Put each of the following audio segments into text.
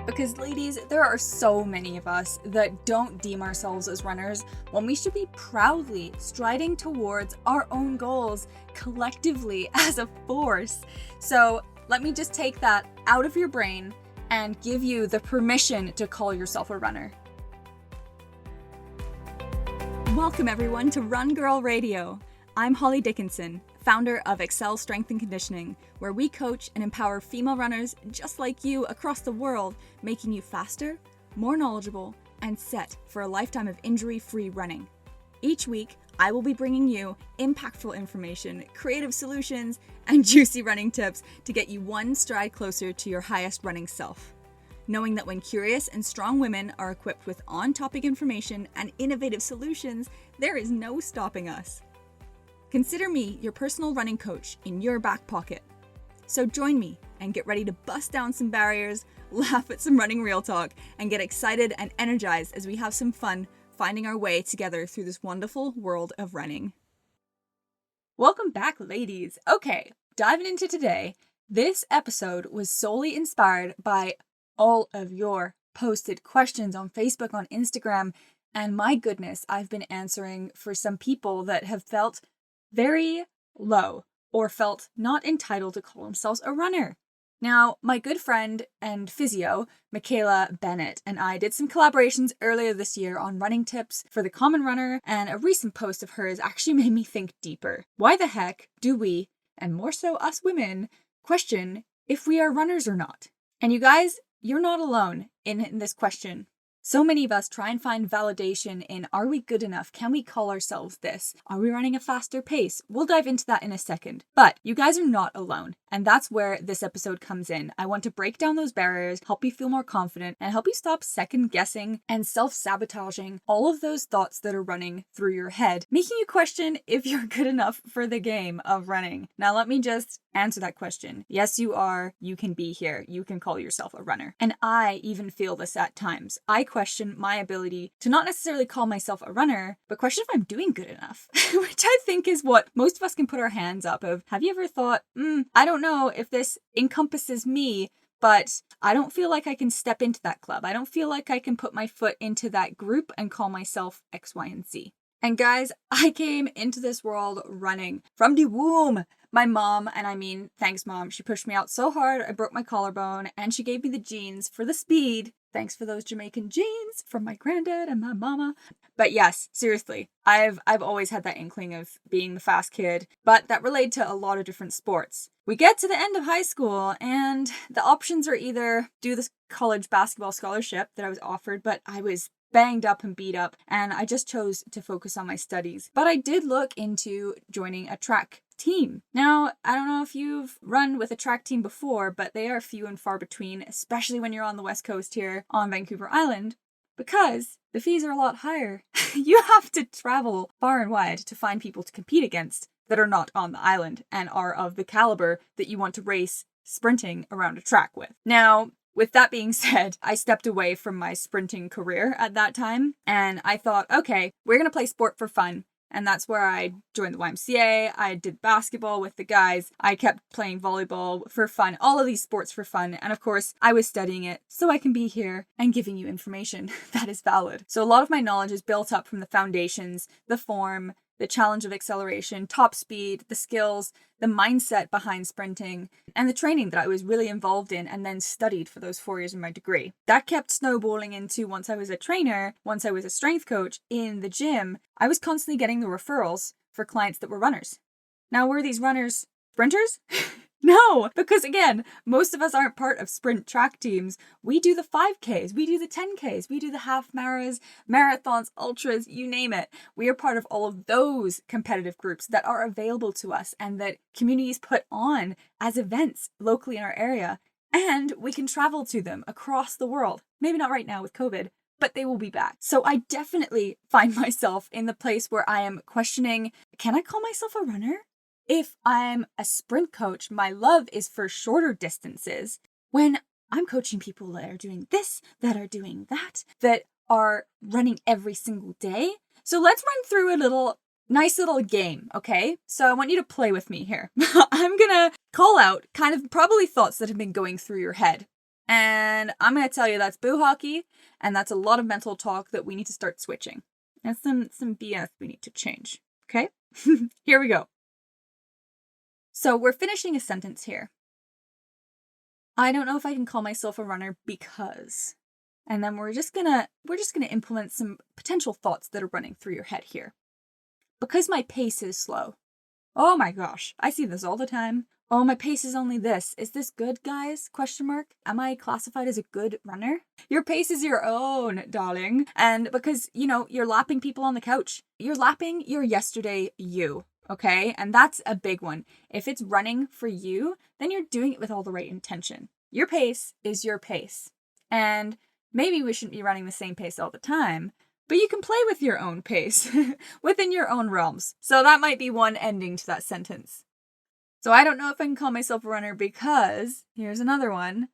Because ladies, there are so many of us that don't deem ourselves as runners when we should be proudly striding towards our own goals collectively as a force. So let me just take that out of your brain and give you the permission to call yourself a runner. Welcome everyone to Run Girl Radio. I'm Holly Dickinson, founder of Excel Strength and Conditioning, where we coach and empower female runners just like you across the world, making you faster, more knowledgeable, and set for a lifetime of injury-free running. Each week, I will be bringing you impactful information, creative solutions, and juicy running tips to get you one stride closer to your highest running self. Knowing that when curious and strong women are equipped with on-topic information and innovative solutions, there is no stopping us. Consider me your personal running coach in your back pocket. So join me and get ready to bust down some barriers, laugh at some running real talk, and get excited and energized as we have some fun finding our way together through this wonderful world of running. Welcome back, ladies. Okay, diving into today, this episode was solely inspired by all of your posted questions on Facebook, on Instagram, and my goodness, I've been answering for some people that have felt very low or felt not entitled to call themselves a runner. Now, my good friend and physio, Michaela Bennett, and I did some collaborations earlier this year on running tips for the common runner, and a recent post of hers actually made me think deeper. Why the heck do we, and more so us women, question if we are runners or not? And you guys, you're not alone in this question. So many of us try and find validation in, are we good enough? Can we call ourselves this? Are we running a faster pace? We'll dive into that in a second. But you guys are not alone. And that's where this episode comes in. I want to break down those barriers, help you feel more confident, and help you stop second guessing and self-sabotaging all of those thoughts that are running through your head, making you question if you're good enough for the game of running. Now, let me just answer that question. Yes, you are. You can be here. You can call yourself a runner. And I even feel this at times. I question my ability to not necessarily call myself a runner, but question if I'm doing good enough, which I think is what most of us can put our hands up of. Have you ever thought, I don't know if this encompasses me, but I don't feel like I can step into that club. I don't feel like I can put my foot into that group and call myself X, Y, and Z. And guys, I came into this world running from the womb. My mom, and I mean, thanks mom, she pushed me out so hard I broke my collarbone, and she gave me the genes for the speed. Thanks for those Jamaican genes from my granddad and my mama. But yes, seriously, I've always had that inkling of being the fast kid, but that related to a lot of different sports. We get to the end of high school, and the options are either do this college basketball scholarship that I was offered, but I was banged up and beat up, and I just chose to focus on my studies. But I did look into joining a track team. Now, I don't know if you've run with a track team before, but they are few and far between, especially when you're on the West Coast here on Vancouver Island, because the fees are a lot higher. You have to travel far and wide to find people to compete against that are not on the island and are of the caliber that you want to race sprinting around a track with. Now, with that being said, I stepped away from my sprinting career at that time, and I thought, okay, we're going to play sport for fun. And that's where I joined the YMCA, I did basketball with the guys, I kept playing volleyball for fun, all of these sports for fun, and of course, I was studying it so I can be here and giving you information that is valid. So a lot of my knowledge is built up from the foundations, the form, the challenge of acceleration, top speed, the skills, the mindset behind sprinting, and the training that I was really involved in and then studied for those 4 years of my degree. That kept snowballing into once I was a trainer, once I was a strength coach in the gym, I was constantly getting the referrals for clients that were runners. Now, were these runners sprinters? No, because again, most of us aren't part of sprint track teams. We do the 5Ks, we do the 10Ks, we do the half marathons, ultras, you name it. We are part of all of those competitive groups that are available to us and that communities put on as events locally in our area. And we can travel to them across the world. Maybe not right now with COVID, but they will be back. So I definitely find myself in the place where I am questioning, can I call myself a runner? If I'm a sprint coach, my love is for shorter distances. When I'm coaching people that are doing this, that are doing that are running every single day. So let's run through a nice little game, okay? So I want you to play with me here. I'm gonna call out kind of probably thoughts that have been going through your head. And I'm going to tell you that's boo hockey, and that's a lot of mental talk that we need to start switching. That's some BS we need to change. Okay? Here we go. So we're finishing a sentence here. I don't know if I can call myself a runner because. And then we're just gonna implement some potential thoughts that are running through your head here. Because my pace is slow. Oh my gosh, I see this all the time. Oh, my pace is only this. Is this good, guys? Question mark. Am I classified as a good runner? Your pace is your own, darling. And because, you're lapping people on the couch. You're lapping your yesterday you, okay? And that's a big one. If it's running for you, then you're doing it with all the right intention. Your pace is your pace. And maybe we shouldn't be running the same pace all the time, but you can play with your own pace within your own realms. So that might be one ending to that sentence. So I don't know if I can call myself a runner because, here's another one,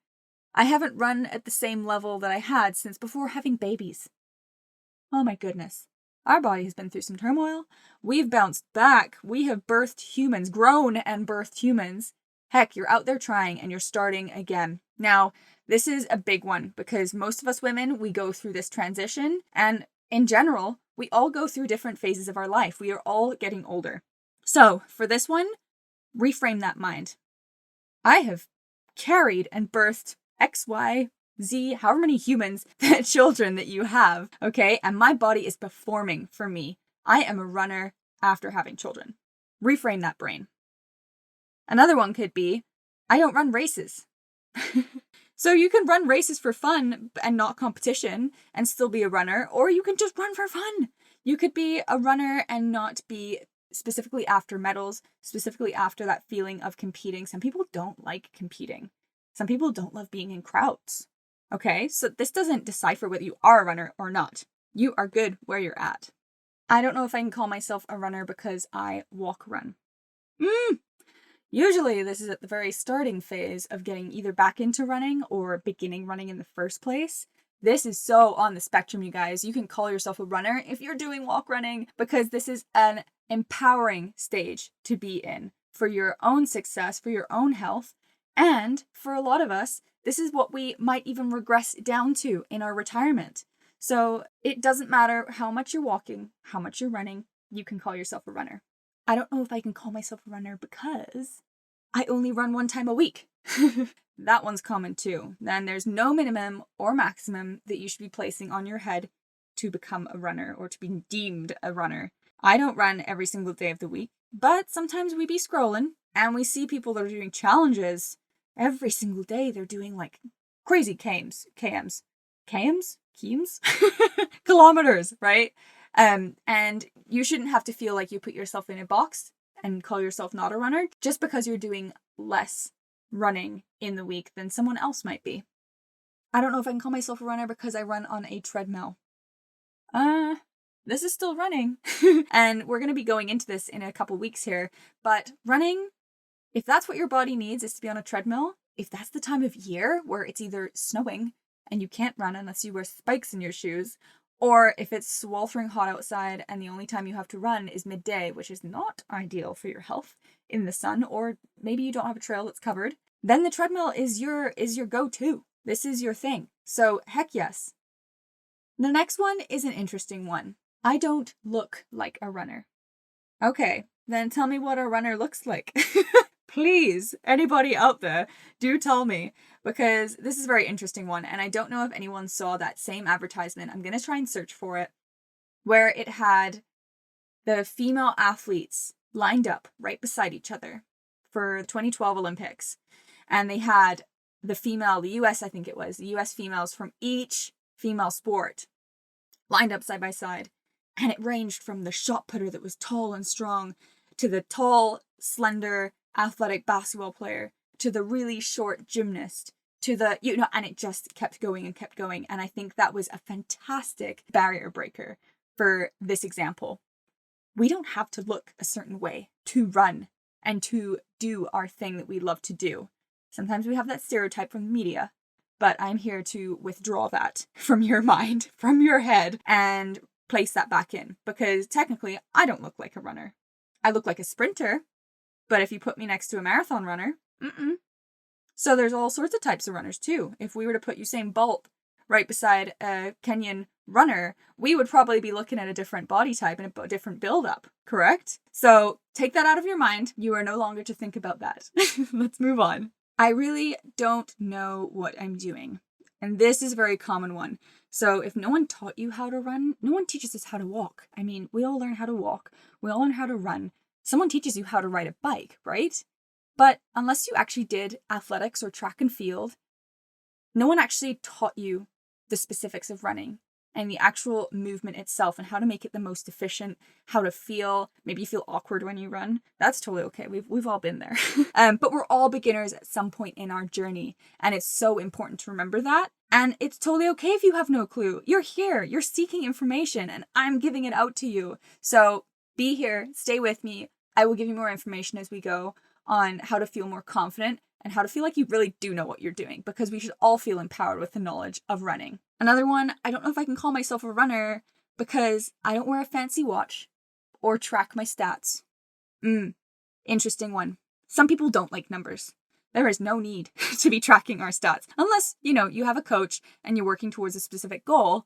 I haven't run at the same level that I had since before having babies. Oh my goodness. Our body has been through some turmoil. We've bounced back. We have birthed humans, grown and birthed humans. Heck, you're out there trying and you're starting again. Now, this is a big one because most of us women, we go through this transition, and in general, we all go through different phases of our life. We are all getting older. So for this one, reframe that mind. I have carried and birthed X, Y, Z, however many humans, children that you have, okay? And my body is performing for me. I am a runner after having children. Reframe that brain. Another one could be, I don't run races. So you can run races for fun and not competition and still be a runner, or you can just run for fun. You could be a runner and not be specifically after medals, specifically after that feeling of competing. Some people don't like competing. Some people don't love being in crowds. Okay, so this doesn't decipher whether you are a runner or not. You are good where you're at. I don't know if I can call myself a runner because I walk run. Usually this is at the very starting phase of getting either back into running or beginning running in the first place. This is so on the spectrum, you guys. You can call yourself a runner if you're doing walk running because this is an empowering stage to be in for your own success, for your own health. And for a lot of us, this is what we might even regress down to in our retirement. So it doesn't matter how much you're walking, how much you're running, you can call yourself a runner. I don't know if I can call myself a runner because I only run one time a week. That one's common too. Then there's no minimum or maximum that you should be placing on your head to become a runner or to be deemed a runner. I don't run every single day of the week, but sometimes we be scrolling and we see people that are doing challenges every single day. They're doing like crazy kms, kilometers, right? And you shouldn't have to feel like you put yourself in a box and call yourself not a runner just because you're doing less running in the week than someone else might be. I don't know if I can call myself a runner because I run on a treadmill. This is still running. And we're going to be going into this in a couple weeks here. But running, if that's what your body needs is to be on a treadmill, if that's the time of year where it's either snowing and you can't run unless you wear spikes in your shoes, or if it's sweltering hot outside and the only time you have to run is midday, which is not ideal for your health in the sun, or maybe you don't have a trail that's covered, then the treadmill is your go-to. This is your thing. So heck yes. The next one is an interesting one. I don't look like a runner. Okay, then tell me what a runner looks like. Please, anybody out there, do tell me, because this is a very interesting one, and I don't know if anyone saw that same advertisement. I'm going to try and search for it, where it had the female athletes lined up right beside each other for the 2012 Olympics, and they had the US, I think it was, the US females from each female sport lined up side by side, and it ranged from the shot putter that was tall and strong to the tall, slender, athletic basketball player to the really short gymnast to the, and it just kept going and kept going. And I think that was a fantastic barrier breaker for this example. We don't have to look a certain way to run and to do our thing that we love to do. Sometimes we have that stereotype from the media, but I'm here to withdraw that from your mind, from your head, and place that back in, because technically I don't look like a runner. I look like a sprinter. But if you put me next to a marathon runner, So there's all sorts of types of runners too. If we were to put Usain Bolt right beside a Kenyan runner, we would probably be looking at a different body type and a different build-up, correct? So take that out of your mind. You are no longer to think about that. Let's move on. I really don't know what I'm doing. And this is a very common one. So if no one taught you how to run, no one teaches us how to walk. I mean, we all learn how to walk. We all learn how to run. Someone teaches you how to ride a bike, right? But unless you actually did athletics or track and field, no one actually taught you the specifics of running and the actual movement itself and how to make it the most efficient, how to feel. Maybe you feel awkward when you run. That's totally okay. We've all been there. But we're all beginners at some point in our journey. And it's so important to remember that. And it's totally okay if you have no clue. You're here. You're seeking information and I'm giving it out to you. So be here. Stay with me. I will give you more information as we go on how to feel more confident and how to feel like you really do know what you're doing, because we should all feel empowered with the knowledge of running. Another one, I don't know if I can call myself a runner because I don't wear a fancy watch or track my stats. Interesting one. Some people don't like numbers. There is no need to be tracking our stats unless, you have a coach and you're working towards a specific goal.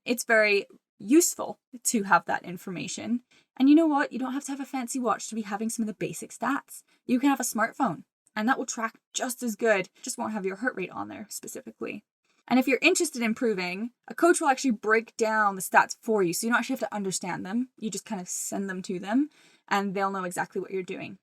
It's very useful to have that information. And you know what? You don't have to have a fancy watch to be having some of the basic stats. You can have a smartphone and that will track just as good. Just won't have your heart rate on there specifically. And if you're interested in improving, a coach will actually break down the stats for you. So you don't actually have to understand them. You just kind of send them to them and they'll know exactly what you're doing.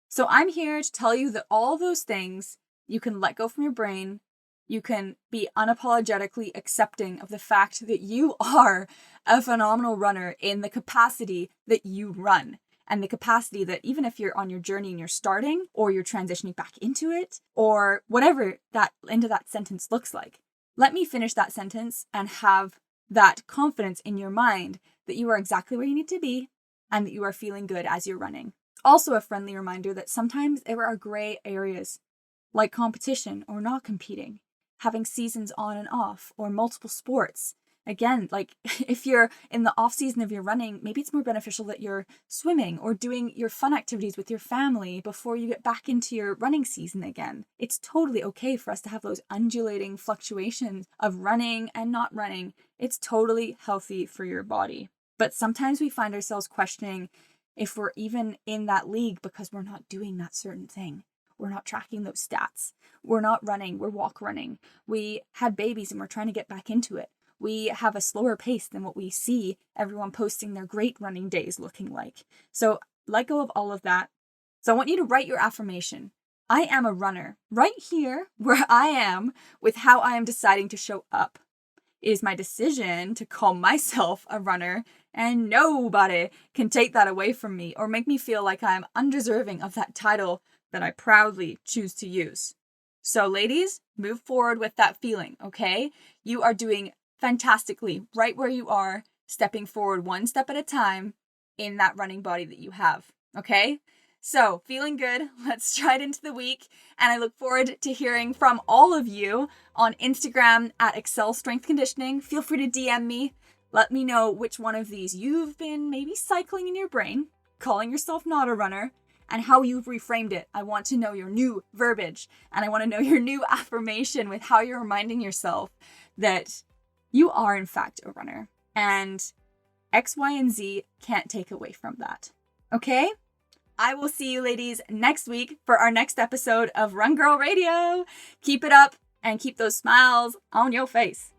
So I'm here to tell you that all those things you can let go from your brain. You can be unapologetically accepting of the fact that you are a phenomenal runner in the capacity that you run. And the capacity that even if you're on your journey and you're starting or you're transitioning back into it or whatever that end of that sentence looks like, let me finish that sentence and have that confidence in your mind that you are exactly where you need to be and that you are feeling good as you're running. Also a friendly reminder that sometimes there are gray areas like competition or not competing, having seasons on and off or multiple sports. Again, like if you're in the off season of your running, maybe it's more beneficial that you're swimming or doing your fun activities with your family before you get back into your running season again. It's totally okay for us to have those undulating fluctuations of running and not running. It's totally healthy for your body. But sometimes we find ourselves questioning if we're even in that league because we're not doing that certain thing. We're not tracking those stats. We're not running. We're walk running. We had babies and we're trying to get back into it. We have a slower pace than what we see everyone posting their great running days looking like. So let go of all of that. So I want you to write your affirmation. I am a runner right here where I am with how I am deciding to show up. It is my decision to call myself a runner and nobody can take that away from me or make me feel like I'm undeserving of that title that I proudly choose to use. So ladies, move forward with that feeling, okay? You are doing fantastically right where you are, stepping forward one step at a time in that running body that you have, okay? So feeling good, let's stride into the week. And I look forward to hearing from all of you on Instagram at Excel Strength Conditioning. Feel free to DM me. Let me know which one of these you've been maybe cycling in your brain, calling yourself not a runner, and how you've reframed it. I want to know your new verbiage and I want to know your new affirmation with how you're reminding yourself that you are in fact a runner and X, Y, and Z can't take away from that. Okay? I will see you ladies next week for our next episode of Run Girl Radio. Keep it up and keep those smiles on your face.